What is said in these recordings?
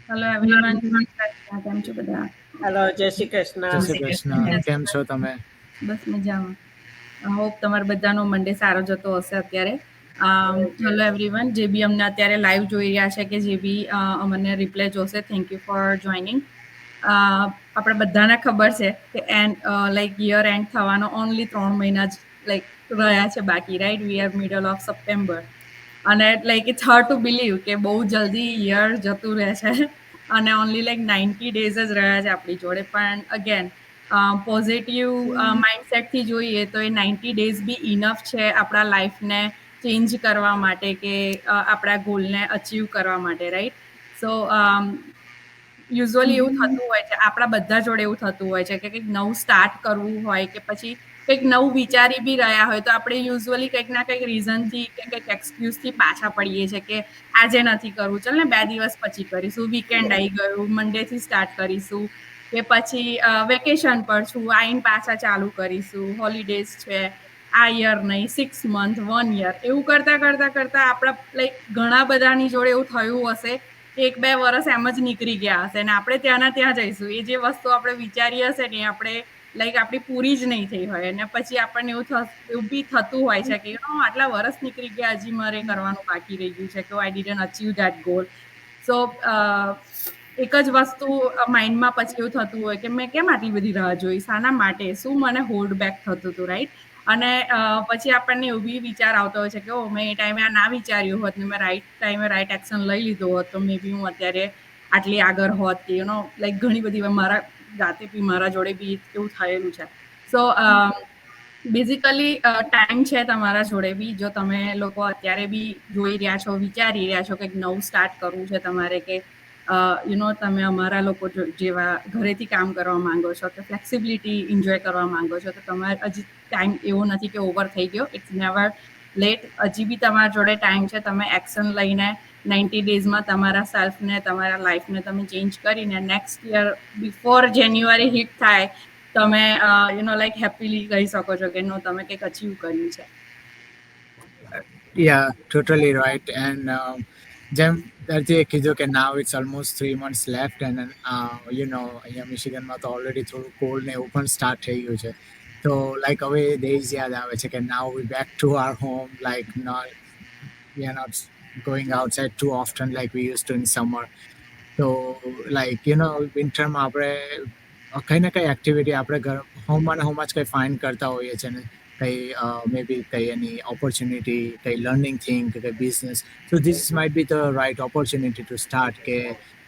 Hello everyone, કેમ છો બધા? હેલો, જય શ્રી જય કૃષ્ણ. શ્રી કૃષ્ણ. કેમ છો તમે? બસ મજામાં. હોપ તમારો બધાનો મંડે સારો જતો હશે અત્યારે. હેલો એવરીવન, જે બી અમને અત્યારે લાઈવ જોઈ રહ્યા છે કે જે બી અમને રિપ્લે જોશે, થેન્ક યુ ફોર જોઈનિંગ. આપણે બધાને ખબર છે કે લાઈક યર એન્ડ થવાનો ઓનલી 3 મહિના જ લાઈક રહ્યા છે બાકી, right? We are middle of September અને like it's hard to believe કે બહુ જલ્દી યર જતું રહે છે અને ઓનલી લાઈક 90 ડેઝ જ રહ્યા છે આપણી જોડે. પણ અગેન પોઝિટિવ માઇન્ડસેટથી જોઈએ તો એ 90 ડેઝ બી ઇનફ છે આપણા લાઈફને ચેન્જ કરવા માટે કે આપણા ગોલને અચીવ કરવા માટે, રાઈટ? સો યુઝ્યુઅલી એવું થતું હોય છે, આપણા બધા જોડે એવું થતું હોય છે કે કંઈક નવું સ્ટાર્ટ કરવું હોય કે પછી કંઈક નવું વિચારી બી રહ્યા હોય તો આપણે યુઝ્યુઅલી કંઈક ના કંઈક રીઝનથી કે કંઈક એક્સક્યુઝથી પાછા પડીએ છીએ કે આજે નથી કરવું, ચાલ ને 2 દિવસ પછી કરીશું, વીકેન્ડ આવી ગયું, મંડેથી સ્ટાર્ટ કરીશું કે પછી વેકેશન પર છું, આઈને પાછા ચાલુ કરીશું, હોલિડેઝ છે, આ યર નહીં, 6 મંથ, 1 યર, એવું કરતા આપણા લાઈક ઘણા બધાની જોડે એવું થયું હશે કે 1-2 વર્ષ એમ જ નીકળી ગયા હશે અને આપણે ત્યાંના ત્યાં જઈશું. એ જે વસ્તુ આપણે વિચારી હશે ને આપણે લાઈક આપણી પૂરી જ નહીં થઈ હોય અને પછી આપણને એવું બી થતું હોય છે કે આટલા વર્ષ નીકળી ગયા, હજી મારે કરવાનું બાકી રહી ગયું છે કે I didn't achieve that goal. So એક જ વસ્તુ માઇન્ડમાં પછી એવું થતું હોય કે મેં કેમ આટલી બધી રાહ જોઈ, શાના માટે, શું મને હોલ્ડ બેક થતું હતું, રાઈટ? અને પછી આપણને એવું બી વિચાર આવતો હોય છે કે મેં એ ટાઈમે આ ના વિચાર્યું હોત ને મેં રાઈટ ટાઈમે રાઈટ એક્શન લઈ લીધો હોત તો મે બી હું અત્યારે આટલી આગળ હોત કે લાઈક ઘણી બધી મારા જાતે બી મારા જોડે બી એવું થયેલું છે. સો બેઝિકલી ટાઈમ છે તમારા જોડે બી, જો તમે લોકો અત્યારે બી જોઈ રહ્યા છો, વિચારી રહ્યા છો કંઈક નવું સ્ટાર્ટ કરવું છે તમારે કે તમે અમારા લોકો જેવા ઘરેથી કામ કરવા માંગો છો કે ફ્લેક્સિબિલિટી એન્જોય કરવા માંગો છો તો તમારે હજી ટાઈમ એવો નથી કે ઓવર થઈ ગયો. It's never late. હજી બી તમારા જોડે ટાઈમ છે. તમે એક્શન લઈને 90 ડેઝમાં તમારા સેલ્ફને, તમારા લાઈફને તમે ચેન્જ કરીને નેક્સ્ટ યર બિફોર જાન્યુઆરી હિટ થાય તમે લાઈક હેપીલી કહી શકો છો કે નો, તમે કંઈક અચીવ કર્યું છે. Yeah, totally right. And જેમ દર્દીએ કીધું કે now it's almost 3 months left and then અહીંયા મિશિગનમાં તો ઓલરેડી થોડું કોલ્ડ ને એવું પણ સ્ટાર્ટ થઈ ગયું છે. તો લાઈક હવે ડેઝ યાદ આવે છે કે now we back to our home, like not we are not going outside too often like we used to in summer. તો લાઈક વિન્ટરમાં આપણે કંઈ ને કંઈ એક્ટિવિટી આપણે હોમમાં ને હોમમાં જ કંઈ ફાઇન્ડ કરતા હોઈએ છીએ ને કંઈ મે બી કંઈ એની ઓપોર્ચ્યુનિટી, કંઈ લર્નિંગ થિંગ કે કંઈ business. So this might be the right opportunity to start કે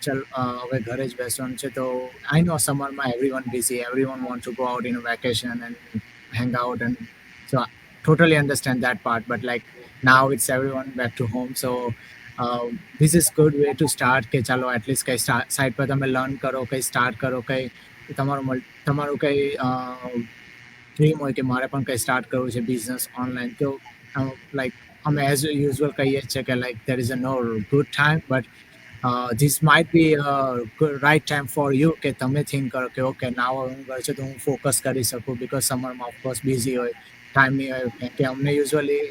ચલ હવે ઘરે જ બેસવાનું છે. તો આઈ નો સમરમાં everyone busy, everyone want to go out in vacation and hang out and so totally understand that part, but like now it's everyone back to home. So this is good way to start કે ચાલો at least કંઈ side પર તમે learn કરો, કંઈ start કરો, કંઈ તમારું કંઈ ડ્રીમ હોય કે મારે પણ કંઈ સ્ટાર્ટ કરવું છે બિઝનેસ ઓનલાઈન. તો લાઈક અમે એઝ યુઝ્યુઅલ કહીએ છીએ કે like there is a no good time, but this might be a good right time for you કે તમે થિંક કરો કે ઓકે નાવ હું ઘર છે તો હું ફોકસ કરી શકું, બિકોઝ સમરમાં ઓફકોર્સ બિઝી હોય, ટાઈમ નહીં હોય. કે અમને યુઝ્યુઅલી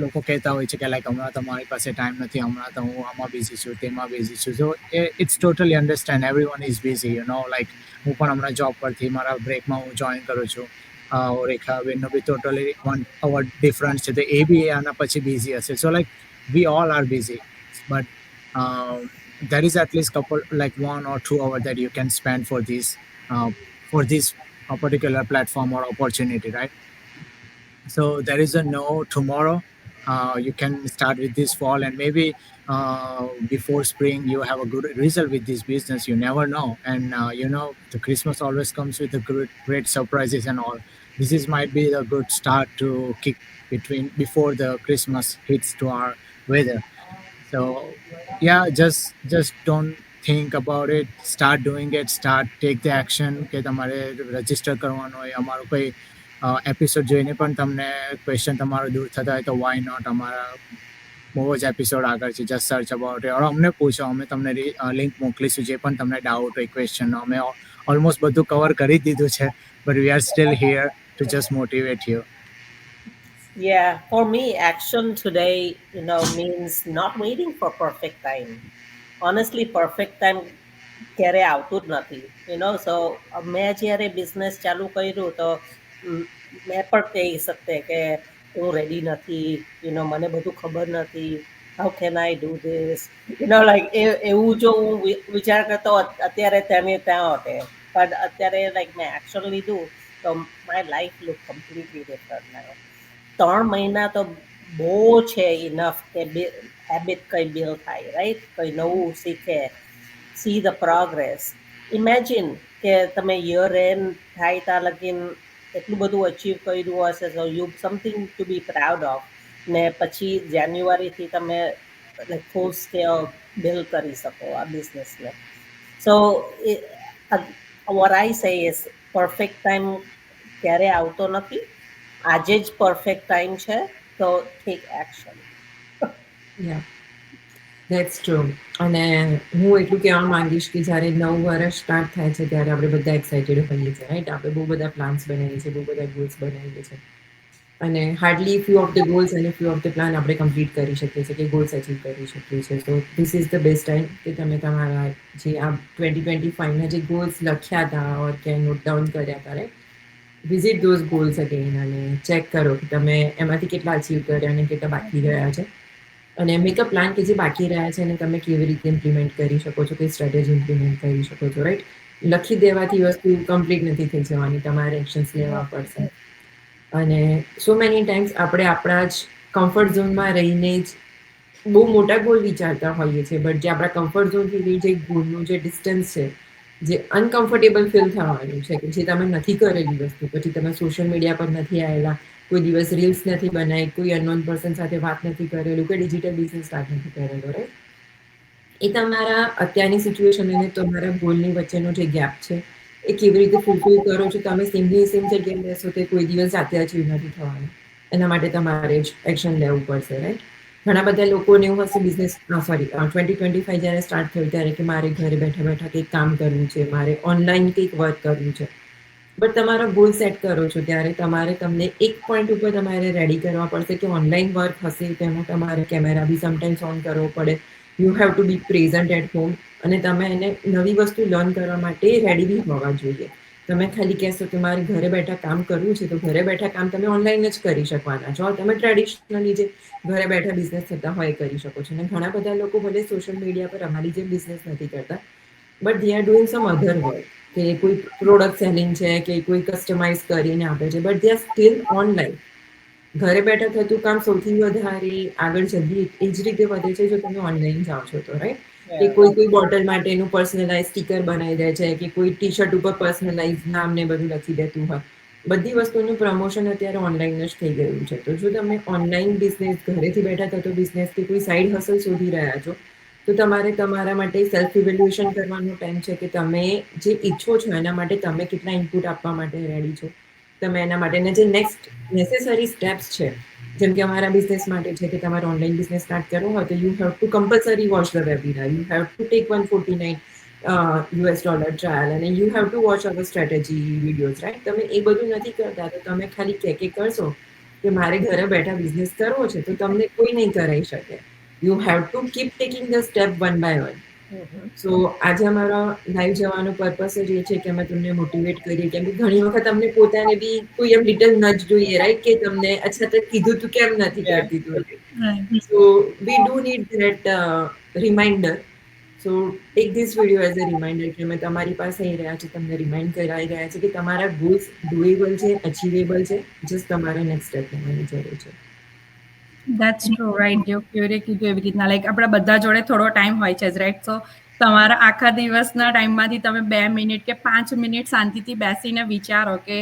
લોકો કહેતા હોય છે કે લાઈક હમણાં તો મારી પાસે ટાઈમ નથી, હમણાં તો હું આમાં બિઝી છું, તેમાં બિઝી છું. So it's totally understand, everyone is busy, like હું પણ હમણાં જોબ પરથી મારા બ્રેકમાં હું જોઈન કરું છું. રેખાબેનનો બી ટોટલી 1 અવર ડિફરન્સ છે, તો એ બી આના પછી બિઝી હશે. સો like we all are busy, but there is at least couple like 1 or 2 hours that you can spend for this particular platform or opportunity, right? So there is a no tomorrow. You can start with this fall and maybe before spring you have a good result with this business. You never know. And the Christmas always comes with a great surprises and all. This is might be a good start to kick before the Christmas hits to our weather. So yeah, just don't think about it. Start doing it. Take the action કે તમારે register કરવાનું હોય. અમારું કોઈ episode જોઈને પણ તમને question તમારો દૂર થતા હોય તો વાય નોટ, અમારા બહુ જ એપિસોડ આગળ છે, જસ્ટ સર્ચ અબાઉટ ઇટ. અમને પૂછો, અમે તમને લિંક મોકલીશું જે પણ તમને ડાઉટ હોય, ક્વેશ્ચન. અમે ઓલમોસ્ટ બધું કવર કરી દીધું છે, but we are still here two just motivate you. Yeah, for me, action today, means not waiting for perfect time. Honestly perfect time ક્યારે આવતું જ નથી. સો મેં જ્યારે બિઝનેસ ચાલુ કર્યું તો મેં પણ કહી શકતે કે હું રેડી નથી, મને બધું ખબર નથી, how can I do this, like એવું જો હું વિચાર કરતો અત્યારે ત્યાં હોતે, પણ અત્યારે લાઈક મેં એક્શન લીધું તો my life look completely different now. 3 મહિના તો બહુ છે ઇનફ કે હેબિટ કઈ બિલ્ડ થાય, રાઈટ? કઈ નવું શીખે, સી ધ પ્રોગ્રેસ. ઇમેજિન કે તમે યર એન્ડ થાય ત્યાં લગીન એટલું બધું અચીવ કર્યું હશે, so you something to be proud of. ને પછી જાન્યુઆરીથી તમે ફૂલ સ્કેલ બિલ્ડ કરી શકો આ બિઝનેસને. સો વોટ આઈ સે ઇઝ પરફેક્ટ ટાઈમ ક્યારે આવતો નથી. આજે જ પરફેક્ટ ટાઈમ છે, તો tech action. Yeah that's true. અને હું એટલું કહેવા માંગીશ કે જ્યારે નવું વર્ષ સ્ટાર્ટ થાય છે ત્યારે આપણે બધા એક્સાઇટેડ હોઈએ છીએ, રાઈટ? આપણે બહુ બધા પ્લાન્સ બનાવીએ છીએ, બહુ બધા ગોલ્સ બનાવીએ છીએ, અને hardly few of the goals અને ફ્યુ ઓફ ધ પ્લાન આપણે કમ્પ્લીટ કરી શકીએ છીએ, કે ગોલ્સ અચીવ કરી શકીએ છીએ. તો this is the best time કે તમે તમારા જે આ 2025ના જે ગોલ્સ લખ્યા હતા ઓર કે નોટ ડાઉન કર્યા હતા, right, visit those goals again અને ચેક કરો કે તમે એમાંથી કેટલા અચીવ કર્યા અને કેટલા બાકી રહ્યા છે, અને મેક અ પ્લાન કે જે બાકી રહ્યા છે અને તમે કેવી રીતે ઇમ્પ્લિમેન્ટ કરી શકો છો, કઈ સ્ટ્રેટેજી ઇમ્પ્લિમેન્ટ કરી શકો છો, રાઈટ? લખી દેવાથી વસ્તુ કમ્પ્લીટ નથી થઈ જવાની, તમારે એક્શન્સ લેવા પડશે. અને સો મેની ટાઈમ્સ આપણે આપણા જ કમ્ફર્ટ ઝોનમાં રહીને જ બહુ મોટા ગોલ વિચારતા હોઈએ છીએ, બટ જે આપણા કમ્ફર્ટ ઝોનથી જે ગોલનું જે ડિસ્ટન્સ છે, જે અનકમ્ફર્ટેબલ ફીલ થવાનું છે, કે જે તમે નથી કરેલી વસ્તુ, પછી તમે સોશિયલ મીડિયા પર નથી આવેલા, કોઈ દિવસ રીલ્સ નથી બનાવી, કોઈ અનનોન પર્સન સાથે વાત નથી કરેલું, કોઈ ડિજિટલ બિઝનેસ સ્ટાર્ટ નથી કરેલો, રાઈટ? એ તમારા અત્યારની સિચ્યુએશન અને તમારા ગોલની વચ્ચેનો જે ગેપ છે એ કેવી રીતે ફૂલફિલ કરો છો. તમે સેમની સેમ જગ્યાએ બેસો તે કોઈ દિવસ જાતે અચીવ નથી થવાનું. એના માટે તમારે જ એક્શન લેવું પડશે, રાઈટ? ઘણા બધા લોકોને એવું હશે બિઝનેસ 2025 જ્યારે સ્ટાર્ટ થયું ત્યારે કે મારે ઘરે બેઠા બેઠા કંઈક કામ કરવું છે, મારે ઓનલાઈન કંઈક વર્ક કરવું છે, બટ તમારો ગોલ સેટ કરો છો ત્યારે તમારે તમને એક પોઈન્ટ ઉપર તમારે રેડી કરવા પડશે કે ઓનલાઈન વર્ક હશે તેમાં તમારે કેમેરા બી સમટાઈમ્સ ઓન કરવો પડે, you have to be present at home, અને તમે એને નવી વસ્તુ લર્ન કરવા માટે રેડી બી હોવા જોઈએ. તમે ખાલી કહેશો કે મારે ઘરે બેઠા કામ કરવું છે, તો ઘરે બેઠા કામ તમે ઓનલાઈન જ કરી શકવાના છો. તમે ટ્રેડિશનલી જે ઘરે બેઠા બિઝનેસ થતા હોય કરી શકો છો. અને ઘણા બધા લોકો ભલે સોશિયલ મીડિયા પર અમારી જેમ બિઝનેસ નથી કરતા, but they are doing some other work, કે કોઈ પ્રોડક્ટ સેલિંગ છે, કે કોઈ કસ્ટમાઇઝ કરીને આપે છે, but they are still online. ઘરે બેઠા થતું કામ સૌથી વધારે આગળ જલ્દી એ જ રીતે વધે છે જો તમે ઓનલાઈન જાઓ છો તો, રાઈટ? કે કોઈ બોટલ માટેનું પર્સનલાઇઝ સ્ટીકર બનાવી દે છે, કે કોઈ ટી શર્ટ ઉપર પર્સનલાઇઝ નામ ને બધું લખી દેતું હોય. બધી વસ્તુનું પ્રમોશન અત્યારે ઓનલાઈન જ થઈ ગયું છે. તો જો તમે ઓનલાઈન બિઝનેસ, ઘરેથી બેઠા થતો બિઝનેસ કે કોઈ સાઈડ હસલ શોધી રહ્યા છો, તો તમારે તમારા માટે સેલ્ફ ઇવેલ્યુએશન કરવાનો ટાઈમ છે કે તમે જે ઈચ્છો છો એના માટે તમે કેટલા ઇનપુટ આપવા માટે રેડી છો. તમે એના માટેના જે નેક્સ્ટ નેસેસરી સ્ટેપ્સ છે, જેમ કે અમારા બિઝનેસ માટે છે કે તમારે ઓનલાઈન બિઝનેસ સ્ટાર્ટ કરવો હોય તો you have to compulsory watch the webinar, you have to take $149 trial, અને you have to watch our strategy videos, right? તમે એ બધું નથી કરતા તો તમે ખાલી કે કરશો કે મારે ઘરે બેઠા બિઝનેસ કરવો છે, તો તમને કોઈ નહીં કરાવી શકે. You have to keep taking the step one by one. So આજે અમારો લાઈવ જવાનો પર્પસ જ એ છે કે અમે તમને મોટિવેટ કરીએ, કેમ કે ઘણી વખત અમને પોતાને બી કોઈ એમ લિટલ નજ જોઈએ, રાઈટ? કે તમને અચ્છા તે કીધું તું કેમ નથી કરતી તું? So we do need that reminder. So take this video as a reminder કે અમે તમારી પાસે આવી રહ્યા છે, તમને રિમાઇન્ડ કરાવી રહ્યા છે કે તમારા ગોલ્સ ડુએબલ છે, અચીવેબલ છે, જસ્ટ તમારે નેક્સ્ટ સ્ટેપ લેવાની જરૂર છે. That's true, right? જો ક્યુરે કીધું એવી રીતના, લાઈક આપણા બધા જોડે થોડો ટાઈમ હોય છે જ, રાઈટ? સો તમારા આખા દિવસના ટાઈમમાંથી તમે 2 મિનિટ કે 5 મિનિટ શાંતિથી બેસીને વિચારો કે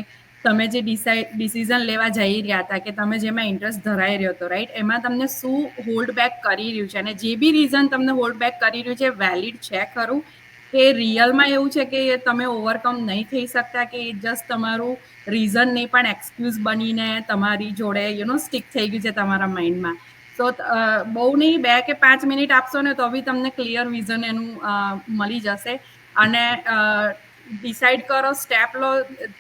તમે જે ડિસિઝન લેવા જઈ રહ્યા હતા, કે તમે જેમાં ઇન્ટરેસ્ટ ધરાઈ રહ્યો હતો, રાઈટ? એમાં તમને શું હોલ્ડ બેક કરી રહ્યું છે, અને જે બી રીઝન તમને હોલ્ડ બેક કરી રહ્યું છે વેલિડ છે ખરું, કે રિયલમાં એવું છે કે તમે ઓવરકમ નહીં થઈ શકતા, કે જસ્ટ તમારું રીઝન નહીં પણ એક્સક્યુઝ બનીને તમારી જોડે સ્ટિક થઈ ગયું છે તમારા માઇન્ડમાં. સો બહુ નહીં, 2 કે 5 મિનિટ આપશો ને તો બી તમને ક્લિયર વિઝન એનું મળી જશે. અને ડિસાઇડ કરો, સ્ટેપ લો.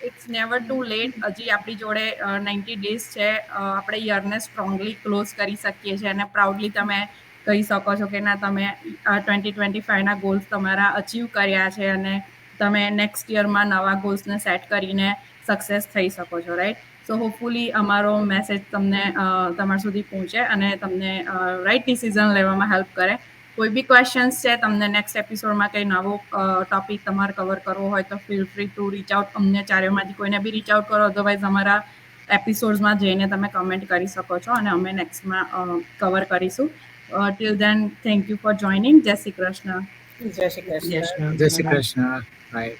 It's never too late. હજી આપણી જોડે 90 ડેઝ છે. આપણે યરને સ્ટ્રોંગલી ક્લોઝ કરી શકીએ છીએ અને પ્રાઉડલી તમે કહી શકો છો કે ના તમે 2025ના ગોલ્સ તમારા અચીવ કર્યા છે અને તમે નેક્સ્ટ યરમાં નવા ગોલ્સને સેટ કરીને સક્સેસ થઈ શકો છો, રાઈટ? સો હોપફુલી અમારો મેસેજ તમને તમારા સુધી પહોંચે અને તમને રાઈટ ડિસિઝન લેવામાં હેલ્પ કરે. કોઈ બી ક્વેશ્ચન્સ છે તમને નેક્સ્ટ એપિસોડમાં કંઈ નવો ટોપિક તમારે કવર કરવો હોય તો feel free to reach out. અમને ચારેયમાંથી કોઈને બી રીચ આઉટ કરો, અધરવાઇઝ અમારા એપિસોડ્સમાં જઈને તમે કમેન્ટ કરી શકો છો અને અમે નેક્સ્ટમાં કવર કરીશું. Till then thank you for joining. જય શ્રી કૃષ્ણ. જય શ્રી કૃષ્ણ. જય શ્રી કૃષ્ણ. બાય.